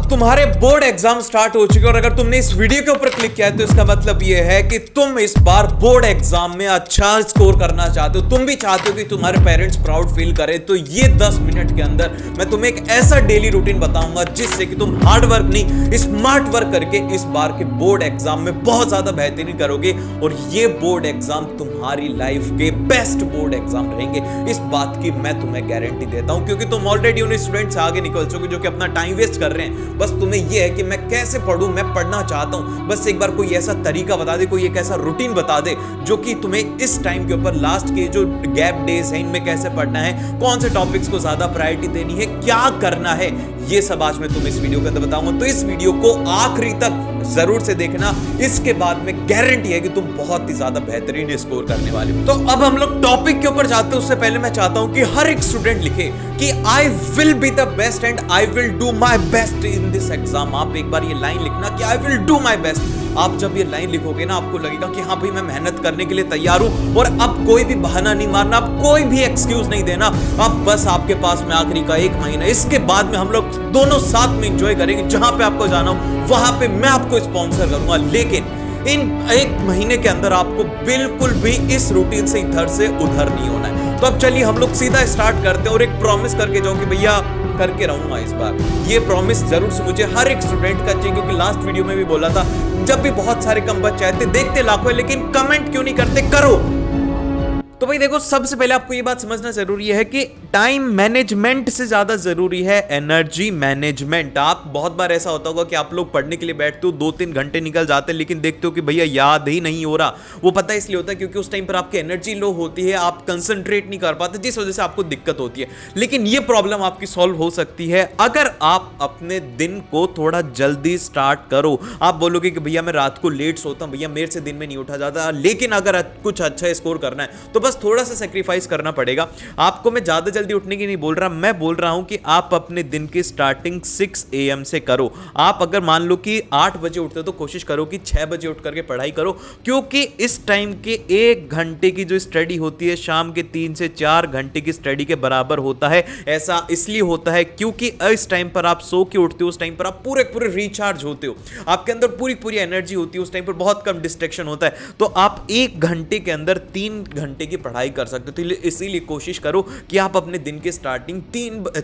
अब तुम्हारे board exam start हो चुके हैं और अगर तुमने इस वीडियो के ऊपर क्लिक किया है तो इसका मतलब ये है कि तुम इस बार बोर्ड एग्जाम में अच्छा स्कोर करना चाहते हो। तुम भी चाहते हो कि तुम्हारे पेरेंट्स प्राउड फील करें। तो ये 10 मिनट के अंदर मैं तुम्हें एक ऐसा डेली रूटीन बताऊंगा जिससे कि तुम हार्ड वर्क नहीं स्मार्ट वर्क करके इस बार के बोर्ड एग्जाम में बहुत ज्यादा बेहतरीन करोगे और ये बोर्ड एग्जाम तुम्हारी लाइफ के बेस्ट बोर्ड एग्जाम रहेंगे। इस बात की मैं तुम्हें गारंटी देता हूं क्योंकि तुम ऑलरेडी उन स्टूडेंट्स से आगे निकल चुके जो कि अपना टाइम वेस्ट कर रहे हैं। बस तुम्हें यह है कि मैं कैसे पढ़ूं, मैं पढ़ना चाहता हूं, बस एक बार कोई ऐसा तरीका बता दे, कोई एक ऐसा रूटीन बता दे जो कि तुम्हें इस टाइम के ऊपर लास्ट के जो गैप डेज हैं इनमें कैसे पढ़ना है, कौन से टॉपिक्स को ज्यादा प्रायोरिटी देनी है, क्या करना है, ये सब आज मैं तुम्हें इस वीडियो के अंदर बताऊंगा। तो इस वीडियो को आखिरी तक जरूर से देखना, इसके बाद में गारंटी है कि तुम बहुत ही ज्यादा बेहतरीन स्कोर करने वाले हो। तो अब हम लोग टॉपिक के ऊपर जाते हैं उससे पहले मैं चाहता हूं कि हर एक स्टूडेंट लिखे कि I will be the best and I will do my best in this exam. आप एक बार ये लाइन लिखना कि I will do my best. आप जब ये लाइन लिखोगे ना आपको लगेगा कि हाँ भाई मैं मेहनत करने के लिए तैयार हूं और अब कोई भी बहाना नहीं मारना, अब कोई भी एक्सक्यूज नहीं देना। अब बस आपके पास में आखिरी का 1 महीना, इसके बाद में हम लोग दोनों साथ में एंजॉय करेंगे। जहां पे आपको जाना हो वहां पे मैं आपको स्पॉन्सर करूंगा, लेकिन इन 1 महीने के अंदर आपको बिल्कुल भी इस रूटीन से इधर से उधर नहीं होना है। तो अब चलिए हम लोग सीधा स्टार्ट करते हैं और एक प्रॉमिस करके जाओ कि भैया करके रहूंगा इस बार। ये प्रॉमिस जरूर से मुझे हर एक स्टूडेंट का चाहिए क्योंकि लास्ट वीडियो में भी बोला था जब भी बहुत सारे कम बच्चे आते देखते लाखों है लेकिन कमेंट क्यों नहीं करते, करो। तो भाई देखो, सबसे पहले आपको ये बात समझना जरूरी है कि टाइम मैनेजमेंट से ज्यादा जरूरी है एनर्जी मैनेजमेंट। आप बहुत बार ऐसा होता होगा कि आप लोग पढ़ने के लिए बैठते हो 2-3 घंटे निकल जाते हैं लेकिन देखते हो कि भैया याद ही नहीं हो रहा। वो पता इसलिए होता है क्योंकि उस टाइम पर आपकी एनर्जी लो होती है, आप कंसंट्रेट नहीं कर पाते, जिस वजह से आपको दिक्कत होती है। लेकिन ये प्रॉब्लम आपकी सॉल्व हो सकती है अगर आप अपने दिन को थोड़ा जल्दी स्टार्ट करो। आप बोलोगे कि भैया मैं रात को लेट सोता हूं, भैया मेरे से दिन में नहीं उठा जाता, लेकिन अगर कुछ अच्छा स्कोर करना है तो बस थोड़ा सा सैक्रिफाइस करना पड़ेगा आपको। मैं ज्यादा जल्दी उठने की नहीं बोल रहा, मैं बोल रहा हूं कि आप अपने दिन की स्टार्टिंग 6 AM से करो। आप अगर मान लो कि 8 बजे उठते हो तो कोशिश करो कि 6 बजे उठ करके पढ़ाई करो क्योंकि इस टाइम के 1 घंटे की जो स्टडी होती है शाम के 3 से 4 घंटे की स्टडी के बराबर होता है। ऐसा इसलिए होता है क्योंकि इस टाइम पर आप सो के उठते हो, उस टाइम पर आप पूरे पूरे रिचार्ज होते हो, आपके अंदर पूरी पूरी एनर्जी होती है, उस टाइम पर बहुत कम डिस्ट्रैक्शन होता है। तो आप 1 घंटे के अंदर 3 घंटे की पढ़ाई कर सकते हो। तो इसीलिए कोशिश करो कि आप अपने दिन की स्टार्टिंग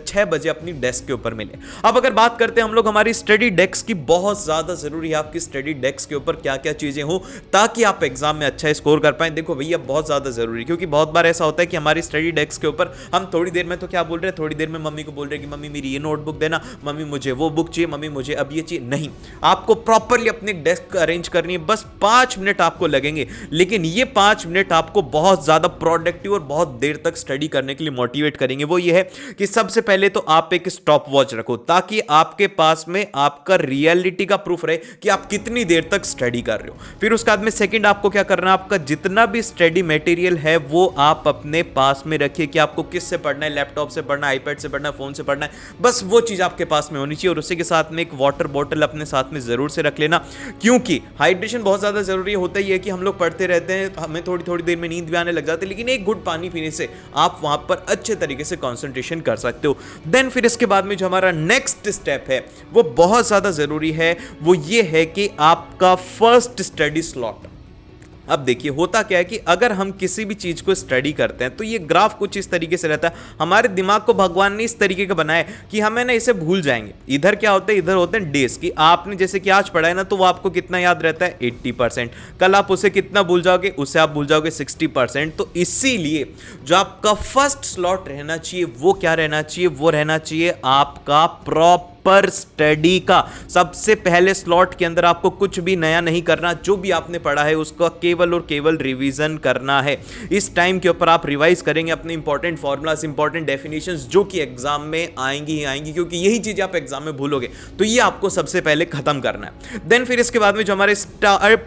6 बजे अपनी डेस्क के ऊपर मिले। अब अगर बात करते हैं हम लोग हमारी स्टडी डेस्क की, बहुत ज्यादा जरूरी है आपकी स्टडी डेस्क के ऊपर क्या क्या चीजें हो ताकि आप एग्जाम में अच्छा स्कोर कर पाए। देखो भैया बहुत ज्यादा जरूरी, क्योंकि बहुत बार ऐसा होता है कि हमारी स्टडी डेस्क के ऊपर हम थोड़ी देर में तो क्या बोल रहे हैं, थोड़ी देर में मम्मी को बोल रहे हैं कि मम्मी मेरी ये नोटबुक देना, मम्मी मुझे वो बुक चाहिए, मम्मी मुझे अब ये चाहिए। नहीं, आपको प्रॉपरली अपनी डेस्क अरेंज करनी है। बस 5 मिनट आपको लगेंगे, लेकिन ये 5 मिनट आपको बहुत ज्यादा प्रोडक्टिव और बहुत देर तक स्टडी करने के लिए मोटिवेट करेंगे। वो ये है कि सबसे पहले तो आप एक स्टॉप वॉच रखो ताकि आपके पास में आपका रियलिटी का प्रूफ रहे कि आप कितनी देर तक स्टडी कर रहे हो। फिर उसके बाद में सेकंड आपको क्या करना है, आपका जितना भी स्टडी मटेरियल है वो आप अपने पास में रखिए कि आपको किससे पढ़ना है, लैपटॉप से पढ़ना है, आईपैड से पढ़ना है, फोन से पढ़ना है, बस वो चीज आपके पास में होनी चाहिए। और उसी के साथ में एक वाटर बॉटल अपने साथ में जरूर से रख लेना क्योंकि हाइड्रेशन बहुत ज्यादा जरूरी होता है। कि हम लोग पढ़ते रहते हैं, हमें थोड़ी थोड़ी देर में नींद भी आने लग जाती है, लेकिन एक घुट पानी पीने से आप वहां पर अच्छे तरीके से कंसंट्रेशन कर सकते हो। देन फिर इसके बाद में जो हमारा नेक्स्ट स्टेप है वो बहुत ज्यादा जरूरी है, वो ये है कि आपका फर्स्ट स्टडी स्लॉट। अब देखिए होता क्या है कि अगर हम किसी भी चीज को स्टडी करते हैं तो ये ग्राफ कुछ इस तरीके से रहता है। हमारे दिमाग को भगवान ने इस तरीके का बनाया है कि हमें ना इसे भूल जाएंगे। इधर क्या होता है, इधर होते हैं डेज की। आपने जैसे कि आज पढ़ा है ना तो वो आपको कितना याद रहता है 80%। कल आप उसे कितना भूल जाओगे, उसे आप भूल जाओगे 60%। तो इसीलिए जो आपका फर्स्ट स्लॉट रहना चाहिए वो क्या रहना चाहिए, वो रहना चाहिए आपका प्रॉपर स्टडी का। सबसे पहले स्लॉट के अंदर आपको कुछ भी नया नहीं करना, जो भी आपने पढ़ा है उसका केवल और केवल रिवीजन करना है। इस टाइम के ऊपर आप रिवाइज करेंगे अपने इंपॉर्टेंट फॉर्मूलास, इंपॉर्टेंट डेफिनेशंस जो कि एग्जाम में आएंगी ही आएंगी, क्योंकि यही चीजें आप एग्जाम में भूलोगे। तो ये आपको सबसे पहले खत्म करना है। देन फिर इसके बाद में जो हमारे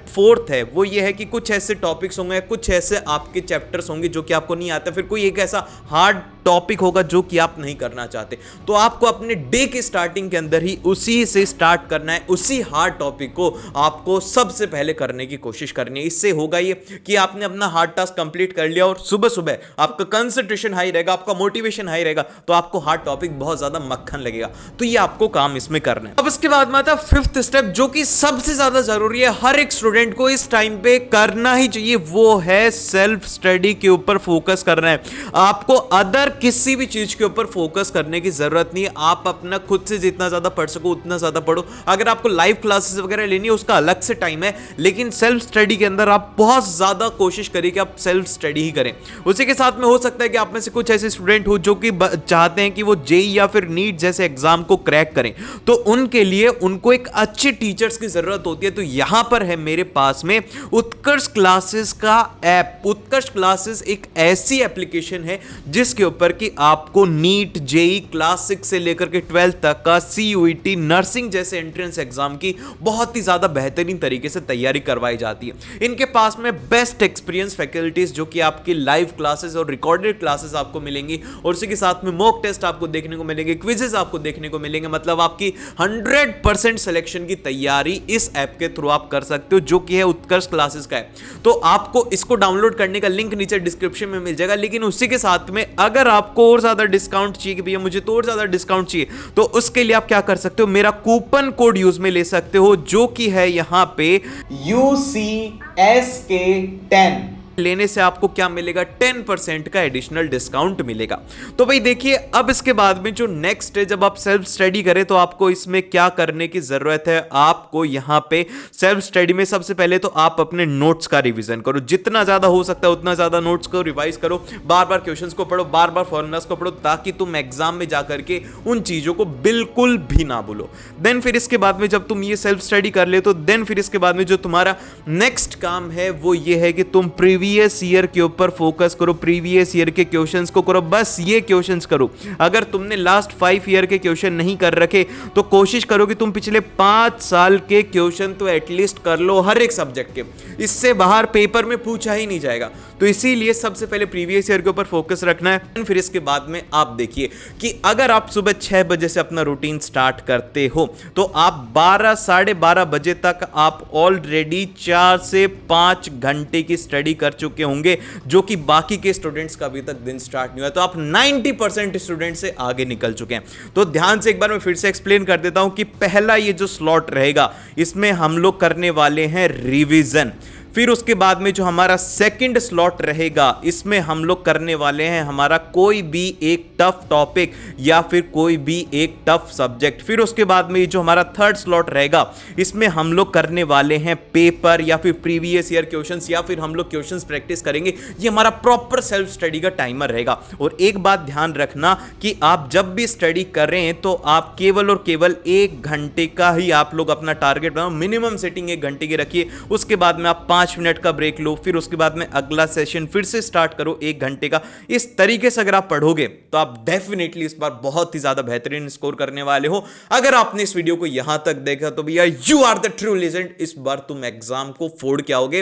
फोर्थ है वो ये है कि कुछ ऐसे टॉपिक्स होंगे, कुछ ऐसे आपके चैप्टर्स होंगे जो कि आपको नहीं आता, फिर कोई एक ऐसा हार्ड टॉपिक होगा जो कि आप नहीं करना चाहते, तो आपको अपने डे की स्टार्टिंग के अंदर ही उसी से स्टार्ट करना है, उसी हार्ड टॉपिक को आपको सबसे पहले करने की कोशिश करनी है। इससे होगा ये कि आपने अपना हार्ड टास्क कंप्लीट कर लिया और सुबह सुबह आपका कंसंट्रेशन हाई रहेगा, आपका मोटिवेशन हाई रहेगा, तो आपको हार्ड टॉपिक बहुत ज्यादा मक्खन लगेगा। तो ये आपको काम इसमें करना है। अब इसके बाद में आता है फिफ्थ स्टेप, जो कि सबसे ज्यादा जरूरी है, हर एक स्टूडेंट को इस टाइम पे करना ही चाहिए, वो है सेल्फ स्टडी के ऊपर फोकस करना है। आपको अदर किसी भी चीज के ऊपर फोकस करने की जरूरत नहीं है। आप अपना खुद से जितना ज्यादा पढ़ सको उतना ज्यादा पढ़ो। अगर आपको लाइव क्लासेस वगैरह लेनी है उसका अलग से टाइम है, लेकिन सेल्फ स्टडी के अंदर आप बहुत ज्यादा कोशिश करिए कि आप सेल्फ स्टडी ही करें। उसी के साथ में हो सकता है कि आप में से कुछ ऐसे स्टूडेंट हो जो कि चाहते हैं कि वो जेई या फिर नीट जैसे एग्जाम को क्रैक करें, तो उनके लिए उनको एक अच्छे टीचर्स की जरूरत होती है। तो यहां पर है मेरे पास में उत्कर्ष क्लासेस का ऐप। उत्कर्ष क्लासेस एक ऐसी एप्लीकेशन है जिसके ऊपर कि आपको नीट, जेई क्लास 6 से लेकर के 12 तक का सीयूईटी, नर्सिंग जैसे एंट्रेंस एग्जाम की बहुत ही ज्यादा बेहतरीन तरीके से तैयारी करवाई जाती है। इनके पास में बेस्ट एक्सपीरियंस फैकल्टीज जो कि आपकी लाइव क्लासेस और रिकॉर्डेड क्लासेस आपको मिलेंगी, और उसी के साथ में मॉक टेस्ट आपको देखने को मिलेंगे, क्विजेस आपको देखने को मिलेंगे। मतलब आपकी 100% सिलेक्शन की तैयारी इस ऐप के थ्रू आप कर सकते हो, जो कि है उत्कर्ष क्लासेस का ऐप। तो आपको इसको डाउनलोड करने का लिंक नीचे डिस्क्रिप्शन में मिल जाएगा। लेकिन उसी के साथ में अगर आपको और ज्यादा डिस्काउंट चाहिए कि भैया मुझे तो और ज्यादा डिस्काउंट चाहिए, तो उसके लिए आप क्या कर सकते हो, मेरा कूपन कोड यूज में ले सकते हो, जो कि है यहां पे UCSK10। लेने से आपको क्या मिलेगा, 10% का एडिशनल डिस्काउंट मिलेगा। तो भाई देखिए, अब इसके बाद में जो नेक्स्ट है, जब आप सेल्फ स्टडी करें तो आपको इसमें क्या करने की जरूरत है। आपको यहां पे सेल्फ स्टडी में सबसे पहले तो आप अपने नोट्स का रिवीजन करो, जितना ज्यादा हो सकता है उतना ज्यादा नोट्स को रिवाइज करो, बार बार क्वेश्चंस को पढ़ो, बार बार फॉर्मूलास को पढ़ो, ताकि तुम एग्जाम में जाकर के उन चीजों को बिल्कुल भी ना भूलो। देन फिर इसके बाद में जब तुम ये सेल्फ स्टडी कर ले, तो देन फिर इसके बाद में जो तुम्हारा नेक्स्ट काम है वो ये है कि तुम प्रीवियस ईयर के ऊपर फोकस करो, प्रीवियस ईयर के क्वेश्चंस को करो, बस ये क्वेश्चंस करो। अगर तुमने लास्ट 5 ईयर के क्वेश्चन नहीं कर रखे तो कोशिश करो कि तुम पिछले 5 साल के क्वेश्चन तो एटलीस्ट कर लो, हर एक सब्जेक्ट के। इससे बाहर पेपर में पूछा ही नहीं जाएगा। तो इसीलिए सबसे पहले प्रीवियस ईयर के ऊपर फोकस रखना है। फिर इसके बाद में आप देखिए कि अगर आप सुबह 6 बजे से अपना रूटीन स्टार्ट करते हो, तो आप 12 साढ़े 12 बजे तक आप ऑलरेडी 4 से 5 घंटे की स्टडी कर चुके होंगे, जो कि बाकी के स्टूडेंट्स का अभी तक दिन स्टार्ट नहीं हुआ। तो आप 90% स्टूडेंट से आगे निकल चुके हैं। तो ध्यान से एक बार मैं फिर से एक्सप्लेन कर देता हूं कि पहला ये जो स्लॉट रहेगा, इसमें हम लोग करने वाले हैं रिवीजन। फिर उसके बाद में जो हमारा सेकंड स्लॉट रहेगा, इसमें हम लोग करने वाले हैं हमारा कोई भी एक टफ टॉपिक या फिर कोई भी एक टफ सब्जेक्ट। फिर उसके बाद में जो हमारा थर्ड स्लॉट रहेगा, इसमें हम लोग करने वाले हैं पेपर या फिर प्रीवियस ईयर क्वेश्चंस, या फिर हम लोग क्वेश्चंस प्रैक्टिस करेंगे। ये हमारा प्रॉपर सेल्फ स्टडी का टाइमर रहेगा। और एक बात ध्यान रखना कि आप जब भी स्टडी करें तो आप केवल और केवल 1 घंटे का ही आप लोग अपना टारगेट बनाओ। मिनिमम सेटिंग 1 घंटे की रखिए। उसके बाद में आप 5 मिनट का ब्रेक लो, फिर उसके बाद में अगला सेशन फिर से स्टार्ट करो 1 घंटे का। इस तरीके से अगर आप पढ़ोगे तो आप डेफिनेटली इस बार बहुत ही ज्यादा बेहतरीन स्कोर करने वाले हो। अगर आपने इस वीडियो को यहां तक देखा तो भैया you are the true legend. इस बार तुम एग्जाम को फोड़ के आओगे।